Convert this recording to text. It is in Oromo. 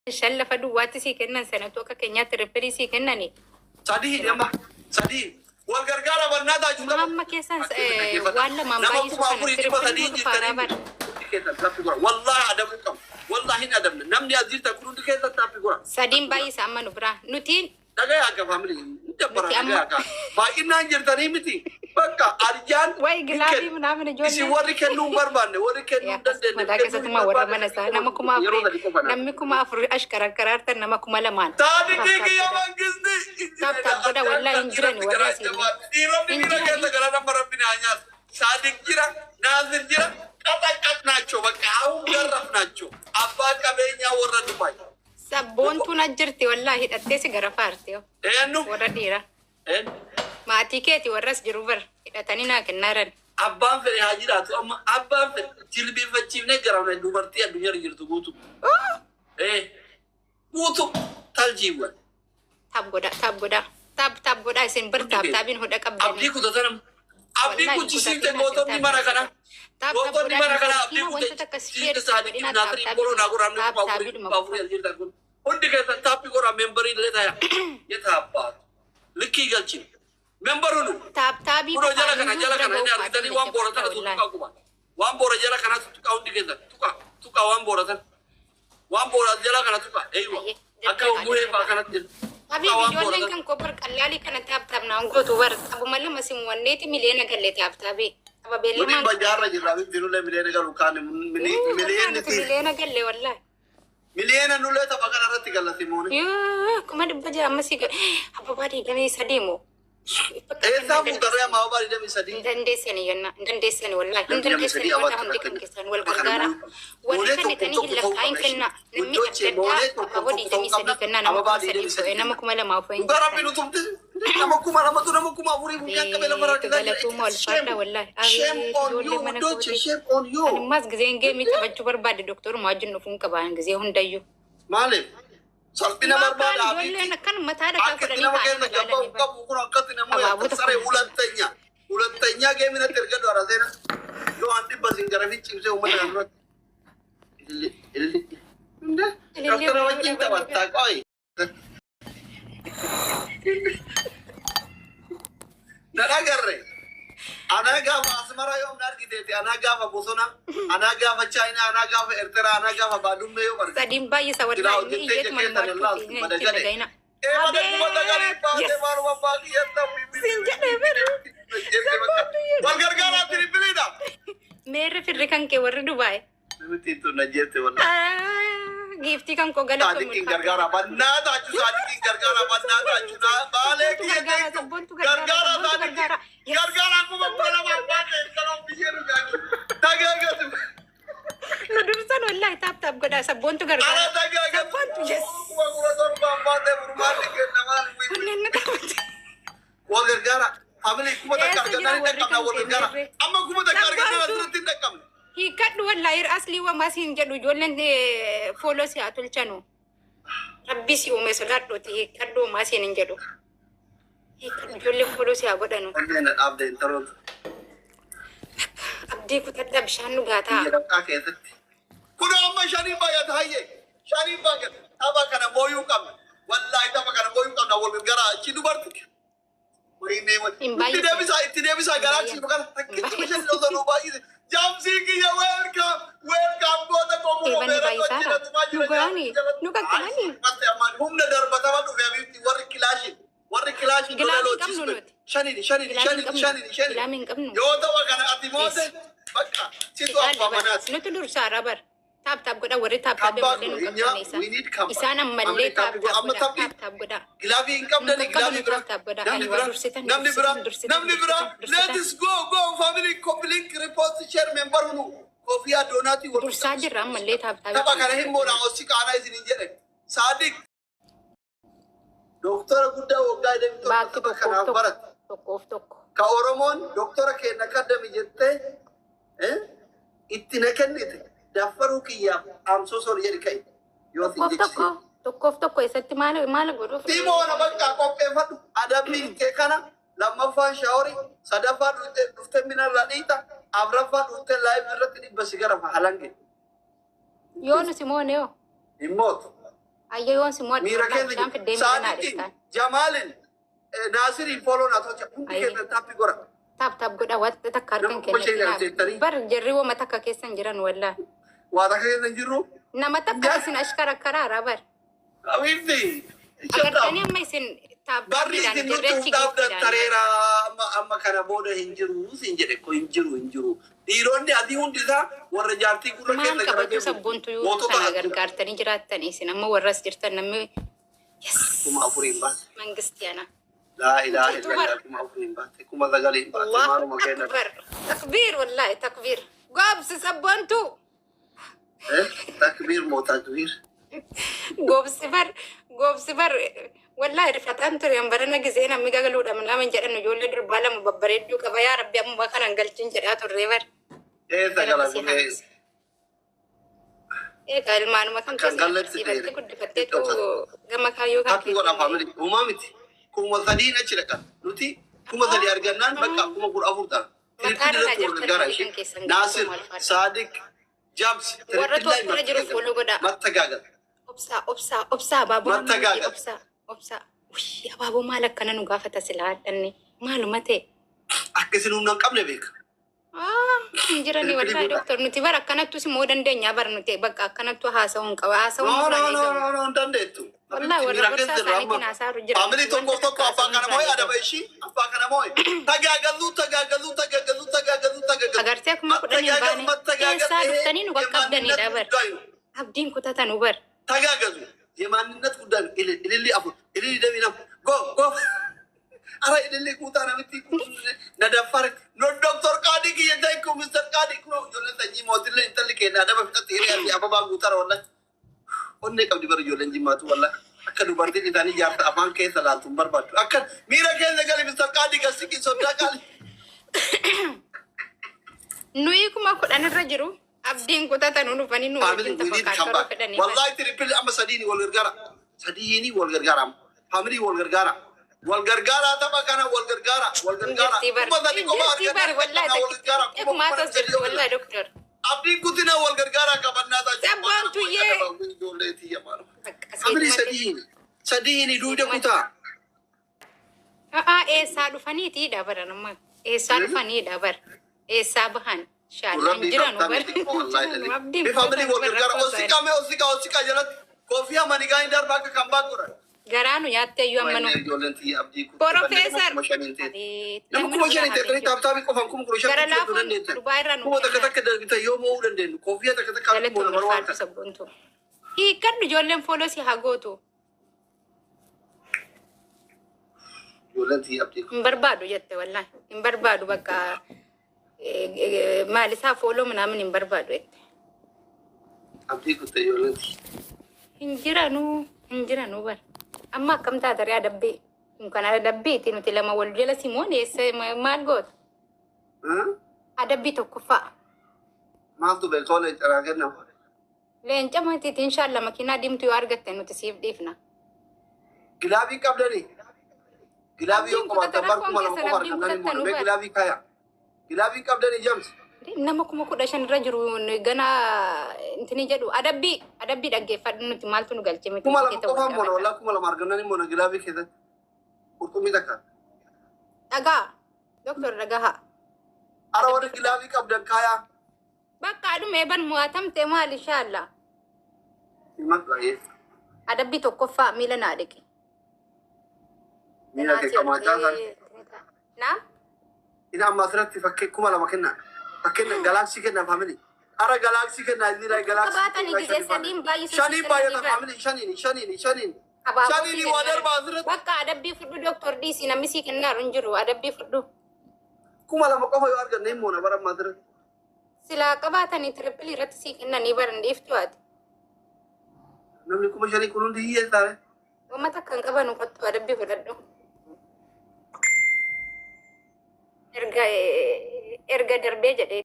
شلة فدوات سي كنا سنة توكا كنيا تربري سي كنا ني صديق يا ما صديق والغرغارة والنادا جدا ماما كيسان ولا ماما يسوع تربري فارابر والله أدمكم والله إن أدمنا نمني أزيد تكون كذا تابعوا سدين باي ساما نبرا نوتين دعاء أكا فاميلي أنت برا دعاء أكا باقي نانجر تاني متي بكا أرجان واي غلادي منامن جون isi warri kennuu barbaanne warri kennuu dandeenye madaa keessatti ma warra mana isaa nama kuma afur namni kuma afur ashkara karaartan nama kuma lamaan taadiki ya mangisti tab goda wallahi injiran warra si dhiironni bira keessa gara nama rabbi naa nyaatu saadiq jira naazir jira qaxaqaq naachoo bakka hawu garraf naachoo abbaa qabeenyaa warra dubaay sabboontuun ajjirti wallahi hidhattee si gara faartee eenyu warra dhiira maatii keeti warras jiru bar hidhatanii naa kennaaran abbaan fedhe haa jiraatu amma abbaan fedhe jilbiinfachiifnee garamne dubartii addunyaa jirtu guutu guutu taljiiwwan tab goda isin bir taabin hodha qabdanii abdii kutatana abdii kuchisiifte gootonni mana kana gootonni mana kana abdii kuchisiifte saadiki naatrii boroo naa goraamne baafurii ajirtan kun hundi keessa taappi goraa membarii illee taya yeta abbaatu likkii galchine membarunu taabbii kuno jala kana ini argitanii waan booratan tutuqa kuba waan boora jala kana tutuqa hundi keessa tuqa waan booratan waan boora jala kana tuqa eywa akka umuhee faa kanatti jiru Abi ijoolleen kan kobar qalaalii kana taabnaan gootu bar abumalla masim wanneeti miliyoona galle taabtaabe aba beellemaan wani bajaarra jirra bifirulle miliyoona galu kaane miliyoona galle wallahi miliyoona nulee tapha kanarratti gallasimuuni kuma dhibba jira ammasii ababaa diidamee sadeemo eessaa fuutarree amma ababaa diidamee sadii dandeessani wallahi dandeessani wallahi hundi kan keessan wal gargaara warri kan itanii hin lakkaayin kenna namni adda ababaa diidamee sadii kenna nama kuma sadii fo'e nama kuma lamaa fo'e garabbi nutumte nama kuma lamatu nama kuma afurii guyyaa qabee lafa galatuma wal farda wallahi ijoollee mana kootee animmas gizeen geemii taphachuu barbaade doktoruma wajjin dhufuun qabaan gizee hundayyuu maaliif salphina barbaada ijoolleen akkan mataa dhagaa fudhanii nama keenya gabbaa qabu kun akkatti namoo saree hulatteenya geeminatti erga dhoora seena yoo an dhibba sin garafi cimsee uummata irratti Doktora wajjin taphattaa qoy Nana garre ana gaafa asmara yoom nargiteeti ana gaafa bosona ana gaafa china ana gaafa ertera ana gaafa baadumme yoo barge sadiin baay'ee sawaddaa inni iyyeet malmaatuuti dhagayna wal gargaaraa tiribiliidha meerre firri kan kee warri dubaa'e namitiitu na jeette wallahi giiftii kan koo galata saadiqiin gargaaraa bannaa taachuu saadiqiin gargaaraa bannaa taachuu baalee gargaaraa kuma kola barbaade kaloo biyyeeru jaaki tagaagatu nu dursan wallahi taap godhaa sabboontu gargaara ala tagaagatu sabboontu yes kuma kura son baambaate burmaatti kennamaan kunneen na taphate wal gargaara family kuma takka argatanii dhaqqabna wal gargaara amma kuma takka argatanii asirratti hin dhaqqabne hiikadhu wallahi asli wa masin jedhu ijoolleen fooloo si haa tolchanu rabbi si uume sodaadhooti hiikadhu masin hin jedhu hiikadhu ijoolleen fooloo si haa godhanu kanneen dhaabde intaroota abdii kutadha bishaan dhugaataa jedhamtaa keessatti kun amma shanii baay'ata hayye shanii baay'ata tapha kana mooyuu qabna wallahi tapha kana mooyuu qabna wal gargaaraa achi dubarti itti deebisaa garaa achi kana takkitti bishaan dhoosanuu baay'ise Jamsiki ya welcome goota komu beera nugani nukakkani humna darbatama dhufe abiti warri kilaashin gilaami qabnu nuti shanini yoo ta'u kana ati moote bakka situ abbaa manaati nuti dursaa rabar taap godha warri taap beemallee nu qabsaneessa isaan ammallee taap godha gilaafii hin qabdani gilaafii bira namni bira let's go family complete report share member hunu kofiyaa doonaati dursaa jirra ammallee taap tapha kana himmoodhaan osii qaanaa isin hin jedhe saadiq doktora guddaa waggaa baakki idami kanaaf barate tokko ka oromoon doktora kenna kaddami jettee itti na kennite daffaruu kiyyaaf amsoo sol jedhi kai yoo sin jechisi tokko isatti maal godhuuf timoona bakka qopheeffadhu adabbiin kee kana lammaffaan shaawori sadaffaa dhufte minarra dhiita afraffaa dhufte laayif irratti dhibba sigara halange yoo nu simoone yoo himmootu Ayyoon si mo'adhu Mira wallah bishaan keessa fiddee miidhanaa Saadiqin, dhiftaan. Jamalin, Nasirin follow na tocha. Hundi keessa tappi gora. Taap godha wanta takka harkan kennatina. Bar jarri wama takka keessan jiran wallah. Waa takka keessa hin jirru. Nama takka isin ashkara karaara bar. Abibti. Agartanii amma isin taap Barri isin nuti hundaaf dattareera amma kana booda hin jiru sin jedhe ko hin jiru. Dhiironni adii hundi isaa warra jaartii gurra maal keessa qabatu sabboontu yoo kana gargaartanii jiraatanii isin amma warras jirtan namni kuma afuriin baate. mangistiyaana. Laa ilaaha illallah kuma afuriin baate. Kuma sagaliin baate. Maaluma kenna. Takbiir wallahi takbiir. Goobsi sabboontu. Takbiir moo takbiir. Goobsi bar wallahi rifataan ture barana gisee namni gagaluudha lama jedhan ijoollee durbaa lama babbareedduu qaba yaa rabbi amma kanan galchin jedhaa turre bar. Sagala Egaa ilmaanuma kan keessatti guddifatteetu gama kaayyoo kan Tapi godha family uumaa miti. Kuma sadii achi dhaqan. Nuti kuma sadii argannaan bakka kuma kudha afur ta'a. Nasir, Sadiq, Jams, warra tokko jiru fuula godha. Mattagaagal. Obsaa abaaboo Mattagaagal. obsaa. Abaaboo maal akkana nu gaafata silaa hadhanne maaluma ta'e. Akkasiin humna hin qabne beeka. Hin jirani wallahi doktor nuti bara akkanattu si moo dandeenya bara nuti bakka akkanattu haasa'uun qaba haasa'uun No, hin dandeettu. Wallahi warra gorsaa isaaniitiin haasa'aa jira. Family tokko abbaa kana moo'ee adaba ishii abbaa kana moo'ee. Tagaagaluu. Agartee akkuma kudhanii baane keessaa dhuftanii nu qaqqabdanidha bar. Abdiin kutatan bar. Tagaagalu. Yeemaanninat guddaan ililli afur ililli daminam go. Ara ililli kuutaa namitti nadaffare no Dr. Qadi kiyyataa ikku Mr. Qadi kuno ijoolleen sanyii mootillee intalli keenna adaba fixatti hiriyaatti ababaa guutara wallahi. Onnee qabdi bara ijoolleen jimmaatu wallahi. Akka dubartiin isaanii jaarta afaan keessa laaltuun barbaaddu. Akka miira keessa gali Mr. Qadi gassiqii sodaa qaali. Nuyi kuma kudhanirra jiru. Abdiin kutatan dhufanii nu wajjin taphakaa fedhanii. Wallahi triple amma sadiini wal gargaara. Sadiini wal gargaara. Family wal gargaara. Wal gargaara tapha kana wal gargaara. Kuma sadi qofa argatan Eekumaa tas jirtu wallahi doktor. Abdiin kutina wal gargaara qabannaa ta'a. Sabbaan tuyyee. Family sadiini duuda kutaa. Eessaa dhufaniiti dabara nama. Eessaa dhufanii bara. Eessaa bahan. Shaalaan jiran Family wal gargaara. Osika jalatti. Koofii amanigaa hin darbaa akka kan baakura. Garaanu nyaattee iyyuu amma nu. Profeesar. Nama kuma shanii ta'e taaptaabii qofaan kuma kudha Gara shanii laafuun durbaa irraa nu. kuma takka darbitan yoo mo'uu dandeenyu. Koofii takka Jalatti ulfaatu sabboontu. Hiikkadhu ijoolleen foolosii haa gootu. Hin barbaadu jette wallahi. Hin barbaadu bakka maalisaa fooloo minaamin hin barbaadu jette. Abdii kutte ijoolleeti. Hin jiranu bar. Amma akkam taatare adabbii. Kana adabbiiti nuti lama wal jala simoon eessa maal goota? Adabbii tokkoffaa. Maaltu beeltoolee caraa kennamu? Leenca matiiti inshaalla makiinaa diimtuu yoo argatte nuti siif dhiifna. Gilaabii qabdanii? Gilaabii yoo qabaatan barkuma lama qofa argatanii immoo mee gilaabii kaayaa? Gilaabii qabdanii jamsi? Nama kuma 15 irra jiru gana intini jedhu adabbii dhaggeeffadhu nuti maaltu nu galche miti. Kuma lama qofaan moona wallaa kuma lama argannaan immoo gilaabii keessatti. Qurxummii takka. Dhagaa. Doktor dhagaa. Ara warri gilaabii qabdan kaayaa. Bakka aduma eeban mo'atamte maal inshaalla. Himat baay'ee. Adabbii tokkoffaa miila naa dhiqi. Miila kee qamaachaa sana. Naam? Ina amma asirratti fakkii kuma lama kennaa. Fakkeenya galaaksii kennaa faamilii. Ara galaaksii kennaa inni galaaksii. Baatanii gisee sadiin baay'isuu. Shaniin baay'ata faamilii shaniin. Shaniin waa darbaa asirratti. Bakka adabbii fudhu doktor dhiisii namni sii kennaaru hin jiru adabbii fudhu. Kuma lama qofa yoo arganne immoo na bara ammaa asirratti. Silaa qabaatanii tirippilii irratti sii kennanii baran dhiiftu ati. Namni kuma shanii kun hundi hiyyeessaare. Uummata kan qaban uffatu adabbii fudhadhu. Erga darbee jedhee